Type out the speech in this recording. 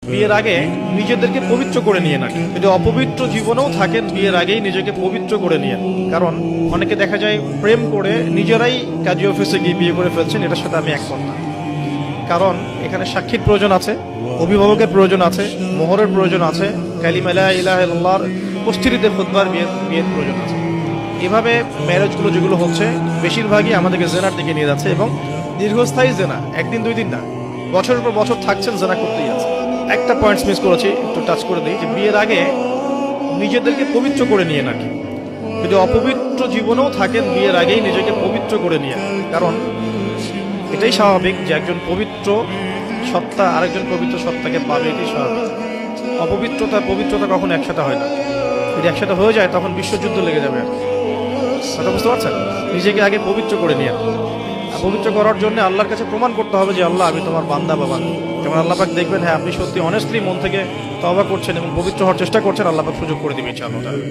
বিয়ের আগে নিজেদেরকে পবিত্র করে নিয়ে না, যদি অপবিত্র জীবনেও থাকেন বিয়ের আগেই নিজেকে পবিত্র করে নিয়ে। কারণ অনেকে দেখা যায় প্রেম করে নিজেরাই কাজী অফিসে গিয়ে বিয়ে করে ফেলছেন, এটার সাথে আমি একমত না। কারণ এখানে সাক্ষীর প্রয়োজন আছে, অভিভাবকের প্রয়োজন আছে, মোহরের প্রয়োজন আছে, কালিমা লা ইলাহা ইল্লাল্লাহর উপস্থিতিতে খুতবার বিয়ের প্রয়োজন আছে। এভাবে ম্যারেজগুলো যেগুলো হচ্ছে বেশিরভাগই আমাদেরকে জেনার দিকে নিয়ে যাচ্ছে, এবং দীর্ঘস্থায়ী জেনা, একদিন দুই দিন না, বছরের পর বছর থাকছেন জেনা করতেই আছে। একটা পয়েন্টস মিস করেছি, একটু টাচ করে দিই, যে বিয়ের আগে নিজেদেরকে পবিত্র করে নিয়ে নাকি, যদি অপবিত্র জীবনেও থাকেন বিয়ের আগেই নিজেকে পবিত্র করে নিয়ে। কারণ এটাই স্বাভাবিক যে একজন পবিত্র সত্তা আরেকজন পবিত্র সত্তাকে পাবে, এটাই স্বাভাবিক। অপবিত্রতা পবিত্রতা কখনো একসাথে হয় না, যদি একসাথে হয়ে যায় তখন বিশ্বযুদ্ধ লেগে যাবে। কথা বুঝতে পারছেন? নিজেকে আগে পবিত্র করে নিয়ে, পবিত্র করার জন্য আল্লাহর কাছে প্রমাণ করতে হবে যে আল্লাহ আমি তোমার বান্দা বা বান্দী। যেমন আল্লাহ পাক দেখবেন হ্যাঁ আপনি সত্যি অনেস্টলি মন থেকে তওবা করছেন এবং পবিত্র হওয়ার চেষ্টা করছেন, আল্লাহ পাক সুযোগ করে দিবে ইনশাআল্লাহ।